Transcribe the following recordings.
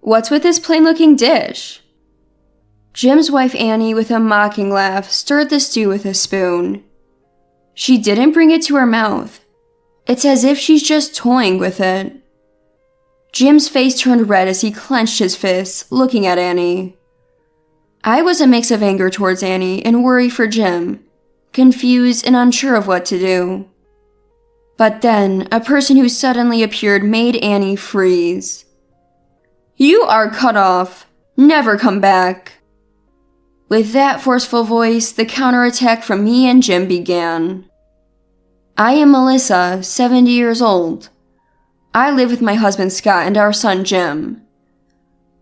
What's with this plain-looking dish?" Jim's wife Annie, with a mocking laugh, stirred the stew with a spoon. She didn't bring it to her mouth. It's as if she's just toying with it. Jim's face turned red as he clenched his fists, looking at Annie. I was a mix of anger towards Annie and worry for Jim, confused and unsure of what to do. But then, a person who suddenly appeared made Annie freeze. "You are cut off. Never come back." With that forceful voice, the counterattack from me and Jim began. I am Melissa, 70 years old. I live with my husband Scott and our son Jim.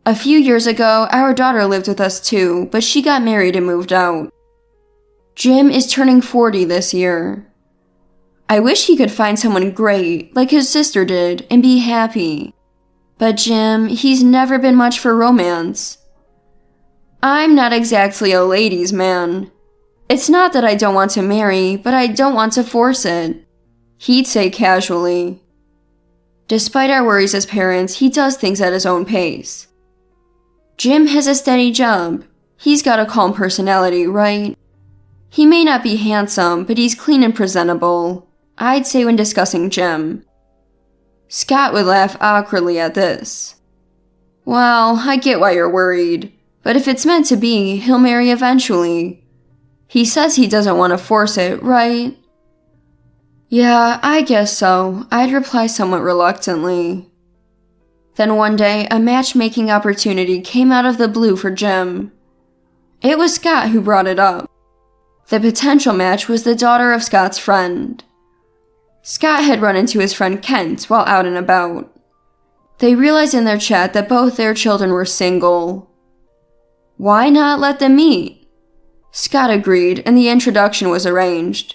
A few years ago, our daughter lived with us too, but she got married and moved out. Jim is turning 40 this year. I wish he could find someone great, like his sister did, and be happy. But Jim, he's never been much for romance. I'm not exactly a ladies' man. It's not that I don't want to marry, but I don't want to force it, he'd say casually. Despite our worries as parents, he does things at his own pace. Jim has a steady job. He's got a calm personality, right? He may not be handsome, but he's clean and presentable, I'd say when discussing Jim. Scott would laugh awkwardly at this. Well, I get why you're worried, but if it's meant to be, he'll marry eventually. He says he doesn't want to force it, right? Yeah, I guess so, I'd reply somewhat reluctantly. Then one day, a matchmaking opportunity came out of the blue for Jim. It was Scott who brought it up. The potential match was the daughter of Scott's friend. Scott had run into his friend Kent while out and about. They realized in their chat that both their children were single. Why not let them meet? Scott agreed, and the introduction was arranged.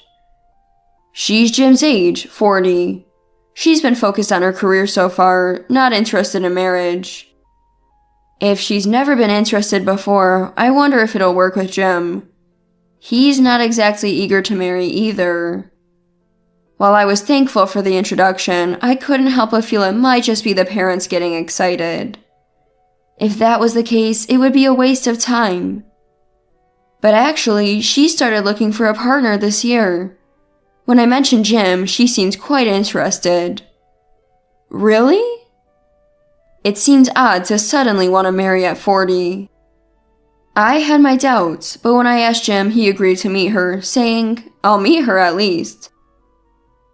She's Jim's age, 40. She's been focused on her career so far, not interested in marriage. If she's never been interested before, I wonder if it'll work with Jim. He's not exactly eager to marry either. While I was thankful for the introduction, I couldn't help but feel it might just be the parents getting excited. If that was the case, it would be a waste of time. But actually, she started looking for a partner this year. When I mentioned Jim, she seemed quite interested. Really? It seemed odd to suddenly want to marry at 40. I had my doubts, but when I asked Jim, he agreed to meet her, saying, I'll meet her at least.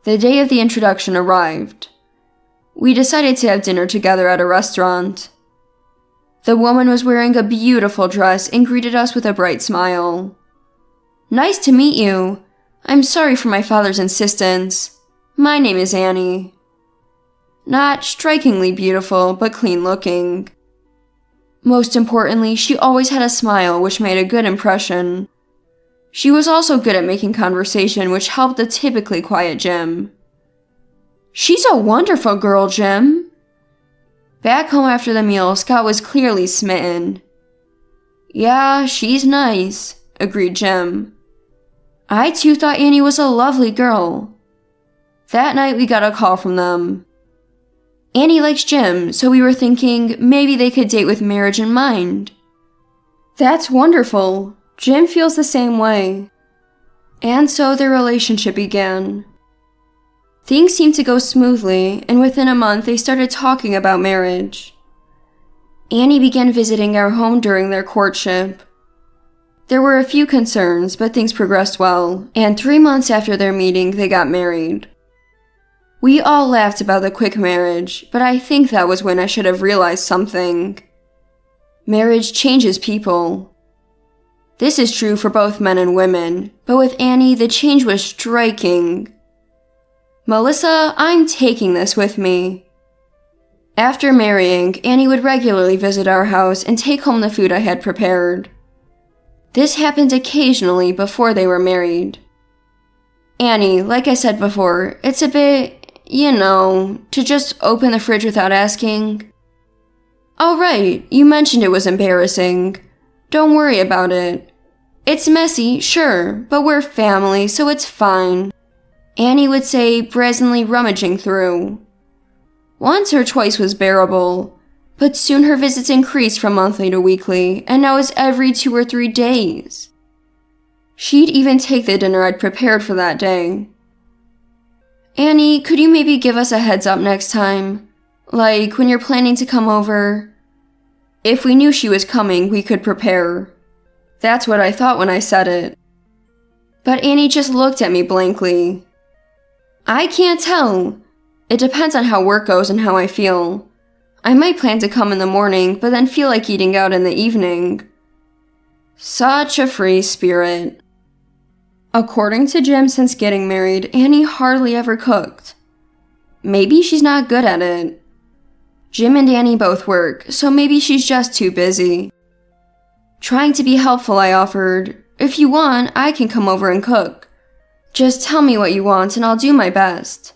The day of the introduction arrived. We decided to have dinner together at a restaurant. The woman was wearing a beautiful dress and greeted us with a bright smile. Nice to meet you. I'm sorry for my father's insistence. My name is Annie. Not strikingly beautiful, but clean looking. Most importantly, she always had a smile which made a good impression. She was also good at making conversation, which helped the typically quiet Jim. She's a wonderful girl, Jim. Back home after the meal, Scott was clearly smitten. Yeah, she's nice, agreed Jim. I too thought Annie was a lovely girl. That night we got a call from them. Annie likes Jim, so we were thinking maybe they could date with marriage in mind. That's wonderful. Jim feels the same way. And so their relationship began. Things seemed to go smoothly, and within a month they started talking about marriage. Annie began visiting our home during their courtship. There were a few concerns, but things progressed well, and 3 months after their meeting, they got married. We all laughed about the quick marriage, but I think that was when I should have realized something. Marriage changes people. This is true for both men and women, but with Annie, the change was striking. Melissa, I'm taking this with me. After marrying, Annie would regularly visit our house and take home the food I had prepared. This happened occasionally before they were married. Annie, like I said before, it's a bit, to just open the fridge without asking. Oh right, you mentioned it was embarrassing. Don't worry about it. It's messy, sure, but we're family, so it's fine. Annie would say, brazenly rummaging through. Once or twice was bearable, But soon her visits increased from monthly to weekly, and now it's every 2 or 3 days. She'd even take the dinner I'd prepared for that day. Annie, could you maybe give us a heads up next time? Like, when you're planning to come over? If we knew she was coming, we could prepare. That's what I thought when I said it. But Annie just looked at me blankly. I can't tell. It depends on how work goes and how I feel. I might plan to come in the morning, but then feel like eating out in the evening. Such a free spirit. According to Jim, since getting married, Annie hardly ever cooked. Maybe she's not good at it. Jim and Annie both work, so maybe she's just too busy. Trying to be helpful, I offered, if you want, I can come over and cook. Just tell me what you want and I'll do my best.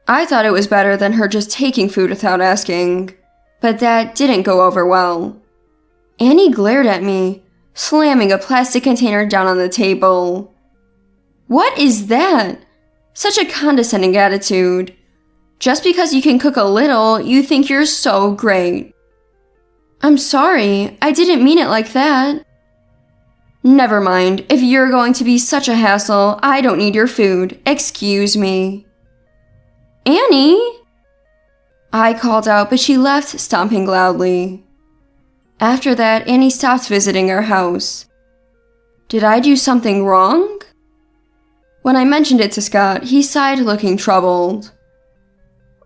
I thought it was better than her just taking food without asking, but that didn't go over well. Annie glared at me, slamming a plastic container down on the table. What is that? Such a condescending attitude. Just because you can cook a little, you think you're so great. I'm sorry, I didn't mean it like that. Never mind, if you're going to be such a hassle, I don't need your food. Excuse me. Annie? I called out, but she left, stomping loudly. After that, Annie stopped visiting our house. Did I do something wrong? When I mentioned it to Scott, he sighed, looking troubled.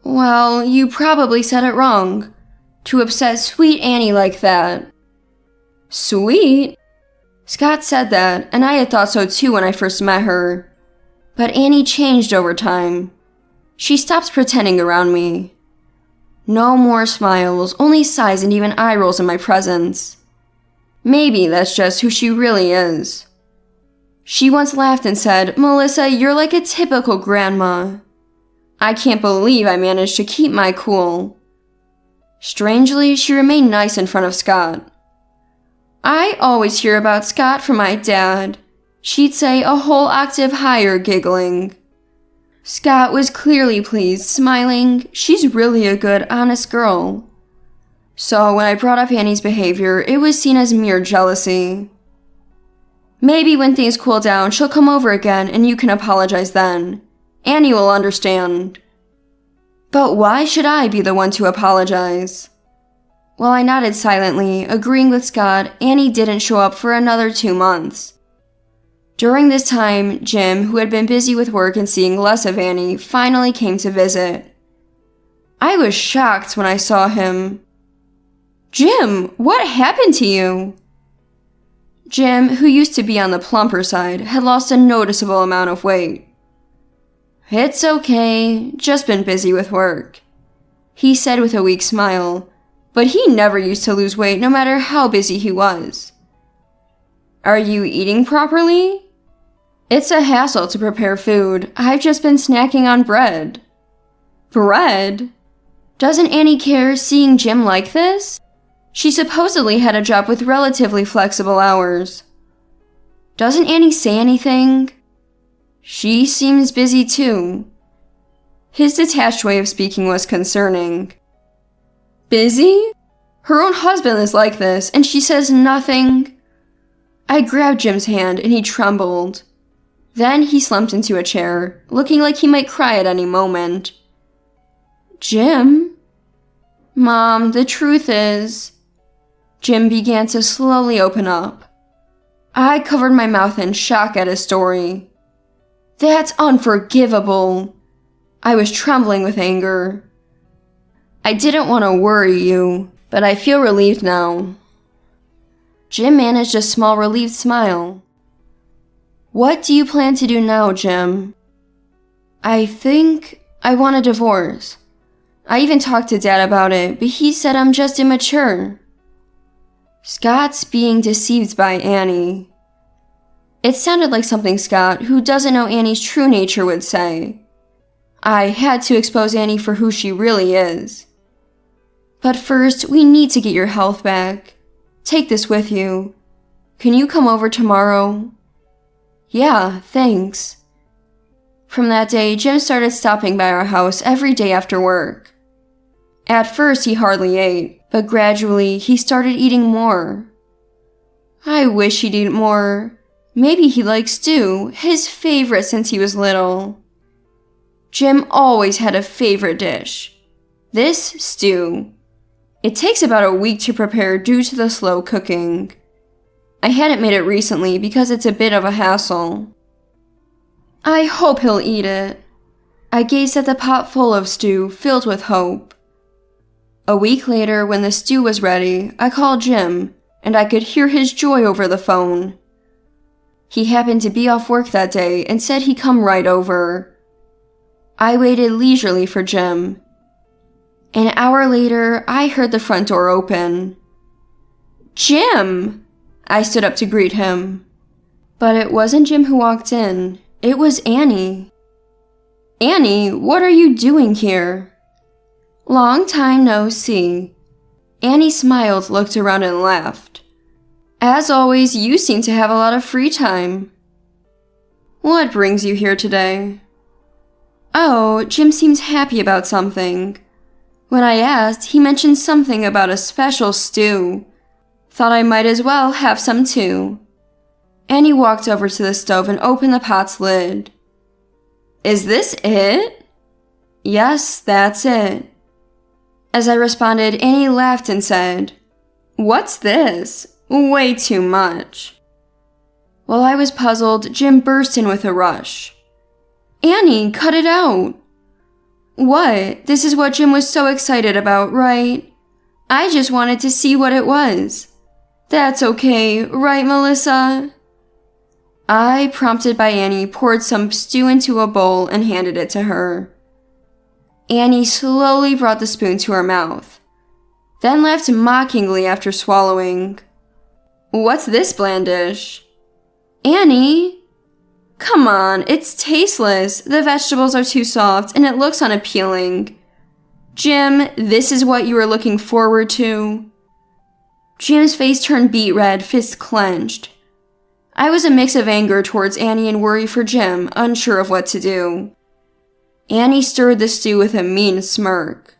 Well, you probably said it wrong. To upset sweet Annie like that. Sweet? Scott said that, and I had thought so too when I first met her. But Annie changed over time. She stopped pretending around me. No more smiles, only sighs and even eye rolls in my presence. Maybe that's just who she really is. She once laughed and said, Melissa, you're like a typical grandma. I can't believe I managed to keep my cool. Strangely, she remained nice in front of Scott. I always hear about Scott from my dad. She'd say a whole octave higher, giggling. Scott was clearly pleased, smiling. She's really a good, honest girl. So when I brought up Annie's behavior, it was seen as mere jealousy. Maybe when things cool down, she'll come over again and you can apologize then. Annie will understand. But why should I be the one to apologize? While I nodded silently, agreeing with Scott, Annie didn't show up for another 2 months. During this time, Jim, who had been busy with work and seeing less of Annie, finally came to visit. I was shocked when I saw him. Jim, what happened to you? Jim, who used to be on the plumper side, had lost a noticeable amount of weight. It's okay, just been busy with work, he said with a weak smile, but he never used to lose weight no matter how busy he was. Are you eating properly? It's a hassle to prepare food. I've just been snacking on bread. Bread? Doesn't Annie care seeing Jim like this? She supposedly had a job with relatively flexible hours. Doesn't Annie say anything? She seems busy too. His detached way of speaking was concerning. Busy? Her own husband is like this, and she says nothing. I grabbed Jim's hand and he trembled. Then he slumped into a chair, looking like he might cry at any moment. Jim? Mom, the truth is... Jim began to slowly open up. I covered my mouth in shock at his story. That's unforgivable. I was trembling with anger. I didn't want to worry you, but I feel relieved now. Jim managed a small relieved smile. What do you plan to do now, Jim? I think I want a divorce. I even talked to Dad about it, but he said I'm just immature. Scott's being deceived by Annie. It sounded like something Scott, who doesn't know Annie's true nature, would say. I had to expose Annie for who she really is. But first, we need to get your health back. Take this with you. Can you come over tomorrow? Yeah, thanks. From that day, Jim started stopping by our house every day after work. At first, he hardly ate, but gradually, he started eating more. I wish he'd eat more. Maybe he likes stew, his favorite since he was little. Jim always had a favorite dish. This stew. It takes about a week to prepare due to the slow cooking. I hadn't made it recently because it's a bit of a hassle. I hope he'll eat it. I gazed at the pot full of stew, filled with hope. A week later, when the stew was ready, I called Jim, and I could hear his joy over the phone. He happened to be off work that day and said he'd come right over. I waited leisurely for Jim. An hour later, I heard the front door open. Jim! I stood up to greet him. But it wasn't Jim who walked in. It was Annie. Annie, what are you doing here? Long time no see. Annie smiled, looked around, and laughed. As always, you seem to have a lot of free time. What brings you here today? Oh, Jim seems happy about something. When I asked, he mentioned something about a special stew. Thought I might as well have some too. Annie walked over to the stove and opened the pot's lid. Is this it? Yes, that's it. As I responded, Annie laughed and said, What's this? Way too much. While I was puzzled, Jim burst in with a rush. Annie, cut it out. What? This is what Jim was so excited about, right? I just wanted to see what it was. That's okay, right, Melissa? I, prompted by Annie, poured some stew into a bowl and handed it to her. Annie slowly brought the spoon to her mouth, then laughed mockingly after swallowing. What's this blandish? Annie? Come on, it's tasteless. The vegetables are too soft and it looks unappealing. Jim, this is what you were looking forward to? Jim's face turned beet red, fists clenched. I was a mix of anger towards Annie and worry for Jim, unsure of what to do. Annie stirred the stew with a mean smirk.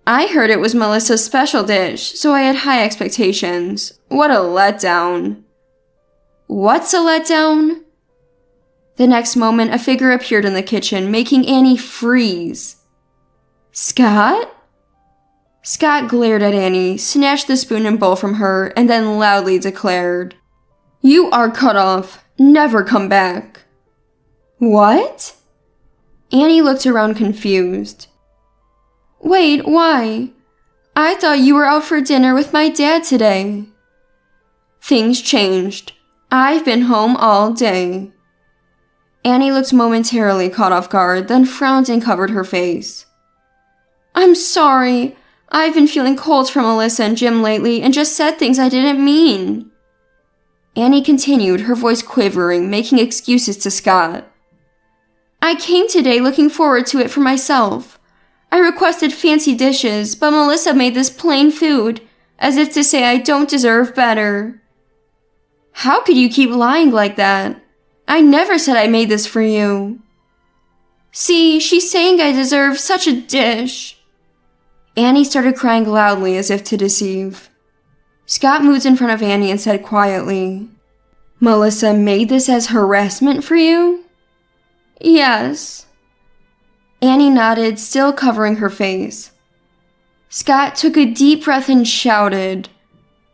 I heard it was Melissa's special dish, so I had high expectations. What a letdown. What's a letdown? The next moment, a figure appeared in the kitchen, making Annie freeze. Scott? Scott glared at Annie, snatched the spoon and bowl from her, and then loudly declared, You are cut off. Never come back. What? Annie looked around confused. Wait, why? I thought you were out for dinner with my dad today. Things changed. I've been home all day. Annie looked momentarily caught off guard, then frowned and covered her face. I'm sorry. I've been feeling cold for Melissa and Jim lately and just said things I didn't mean. Annie continued, her voice quivering, making excuses to Scott. I came today looking forward to it for myself. I requested fancy dishes, but Melissa made this plain food, as if to say I don't deserve better. How could you keep lying like that? I never said I made this for you. See, she's saying I deserve such a dish. Annie started crying loudly as if to deceive. Scott moved in front of Annie and said quietly, Melissa made this as harassment for you? Yes. Annie nodded, still covering her face. Scott took a deep breath and shouted,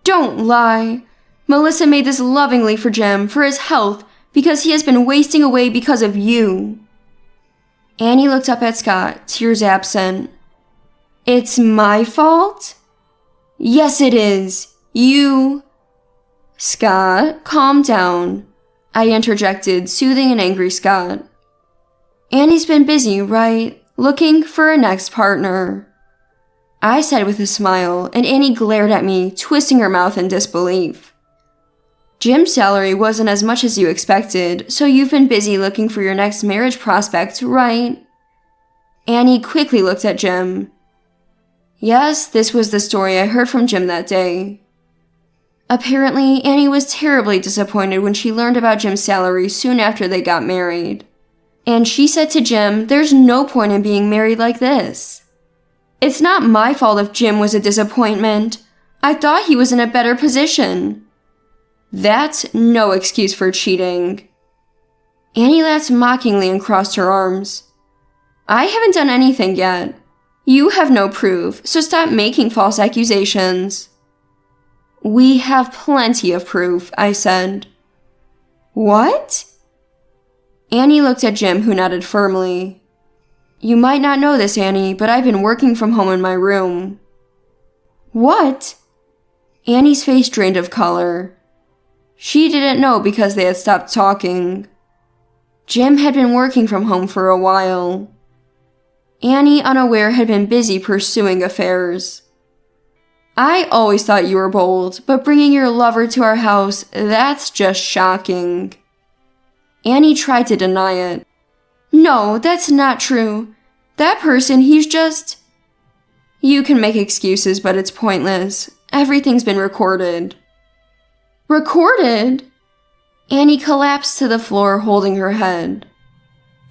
Don't lie. Melissa made this lovingly for Jim, for his health, because he has been wasting away because of you. Annie looked up at Scott, tears absent. It's my fault? Yes, it is. You... Scott, calm down. I interjected, soothing an angry Scott. Annie's been busy, right? Looking for a next partner. I said with a smile, and Annie glared at me, twisting her mouth in disbelief. Jim's salary wasn't as much as you expected, so you've been busy looking for your next marriage prospect, right? Annie quickly looked at Jim. Yes, this was the story I heard from Jim that day. Apparently, Annie was terribly disappointed when she learned about Jim's salary soon after they got married. And she said to Jim, there's no point in being married like this. It's not my fault if Jim was a disappointment. I thought he was in a better position. That's no excuse for cheating. Annie laughed mockingly and crossed her arms. I haven't done anything yet. You have no proof, so stop making false accusations. We have plenty of proof, I said. What? Annie looked at Jim, who nodded firmly. You might not know this, Annie, but I've been working from home in my room. What? Annie's face drained of color. She didn't know because they had stopped talking. Jim had been working from home for a while. Annie, unaware, had been busy pursuing affairs. I always thought you were bold, but bringing your lover to our house, that's just shocking. Annie tried to deny it. No, that's not true. That person, he's just... You can make excuses, but it's pointless. Everything's been recorded. Recorded? Annie collapsed to the floor, holding her head.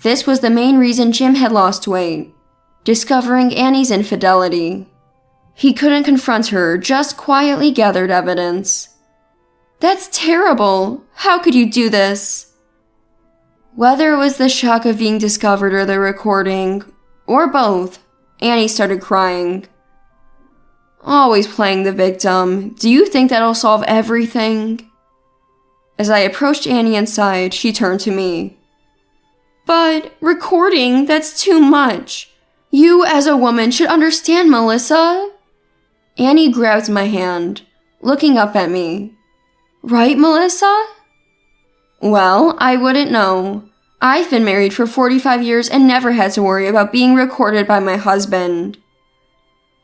This was the main reason Jim had lost weight. Discovering Annie's infidelity. He couldn't confront her, just quietly gathered evidence. That's terrible. How could you do this? Whether it was the shock of being discovered or the recording, or both, Annie started crying. Always playing the victim. Do you think that'll solve everything? As I approached Annie inside, she turned to me. But recording, that's too much. You as a woman should understand, Melissa. Annie grabbed my hand, looking up at me. Right, Melissa? Well, I wouldn't know. I've been married for 45 years and never had to worry about being recorded by my husband.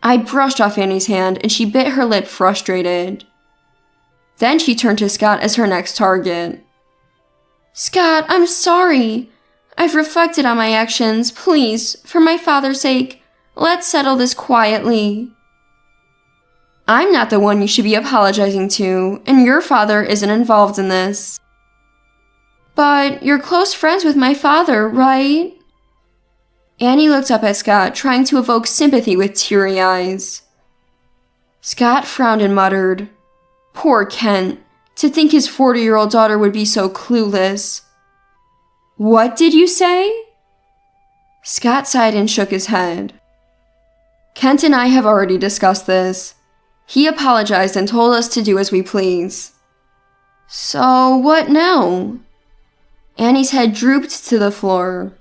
I brushed off Annie's hand and she bit her lip, frustrated. Then she turned to Scott as her next target. Scott, I'm sorry. I've reflected on my actions. Please, for my father's sake, let's settle this quietly. I'm not the one you should be apologizing to, and your father isn't involved in this. But you're close friends with my father, right? Annie looked up at Scott, trying to evoke sympathy with teary eyes. Scott frowned and muttered, Poor Kent, to think his 40-year-old daughter would be so clueless. What did you say? Scott sighed and shook his head. Kent and I have already discussed this. He apologized and told us to do as we please. So what now? Annie's head drooped to the floor.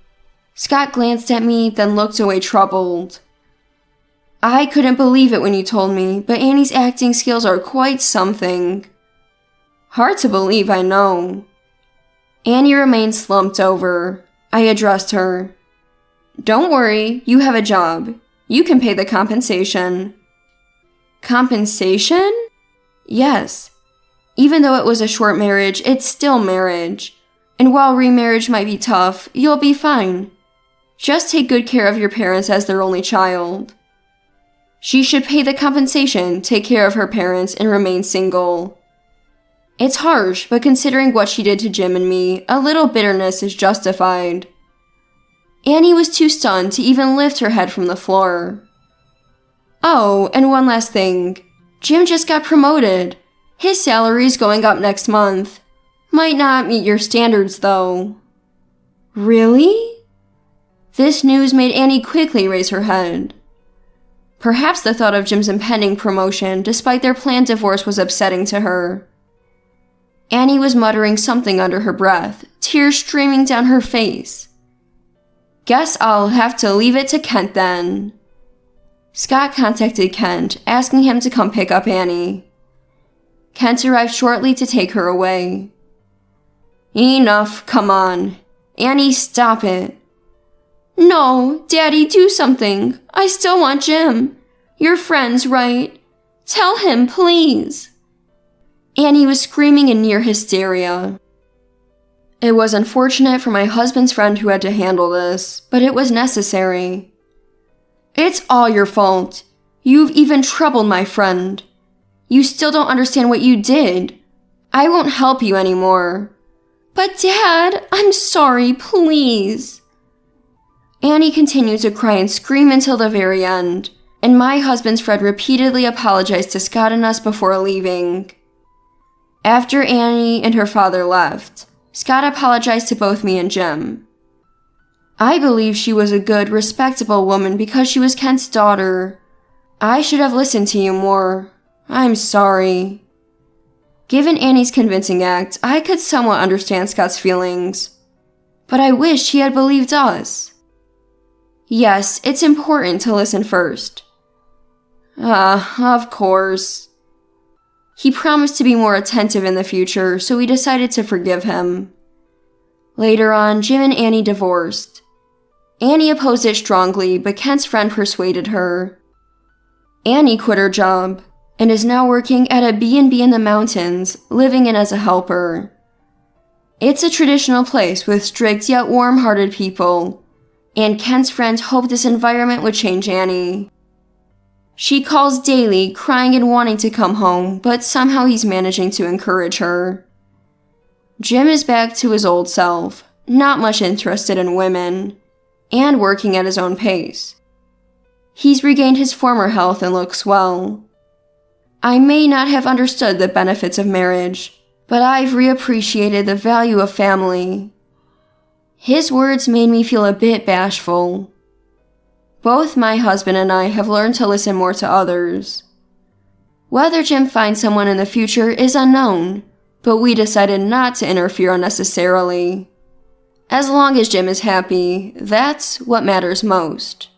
Scott glanced at me, then looked away troubled. I couldn't believe it when you told me, but Annie's acting skills are quite something. Hard to believe, I know. Annie remained slumped over. I addressed her. Don't worry, you have a job. You can pay the compensation. Compensation? Yes. Even though it was a short marriage, it's still marriage. And while remarriage might be tough, you'll be fine. Just take good care of your parents as their only child. She should pay the compensation, take care of her parents, and remain single. It's harsh, but considering what she did to Jim and me, a little bitterness is justified. Annie was too stunned to even lift her head from the floor. Oh, and one last thing. Jim just got promoted. His salary's going up next month. Might not meet your standards, though. Really? This news made Annie quickly raise her head. Perhaps the thought of Jim's impending promotion, despite their planned divorce, was upsetting to her. Annie was muttering something under her breath, tears streaming down her face. Guess I'll have to leave it to Kent then. Scott contacted Kent, asking him to come pick up Annie. Kent arrived shortly to take her away. Enough, come on. Annie, stop it. No, Daddy, do something. I still want Jim. You're friends, right? Tell him, please. Annie was screaming in near hysteria. It was unfortunate for my husband's friend who had to handle this, but it was necessary. It's all your fault. You've even troubled my friend. You still don't understand what you did. I won't help you anymore. But Dad, I'm sorry, please. Annie continued to cry and scream until the very end, and my husband's friend repeatedly apologized to Scott and us before leaving. After Annie and her father left, Scott apologized to both me and Jim. I believe she was a good, respectable woman because she was Kent's daughter. I should have listened to you more. I'm sorry. Given Annie's convincing act, I could somewhat understand Scott's feelings. But I wish he had believed us. Yes, it's important to listen first. Of course. He promised to be more attentive in the future, so we decided to forgive him. Later on, Jim and Annie divorced. Annie opposed it strongly, but Kent's friend persuaded her. Annie quit her job and is now working at a B&B in the mountains, living in as a helper. It's a traditional place with strict yet warm-hearted people, and Kent's friend hoped this environment would change Annie. She calls daily, crying and wanting to come home, but somehow he's managing to encourage her. Jim is back to his old self, not much interested in women, and working at his own pace. He's regained his former health and looks well. I may not have understood the benefits of marriage, but I've reappreciated the value of family. His words made me feel a bit bashful. Both my husband and I have learned to listen more to others. Whether Jim finds someone in the future is unknown, but we decided not to interfere unnecessarily. As long as Jim is happy, that's what matters most.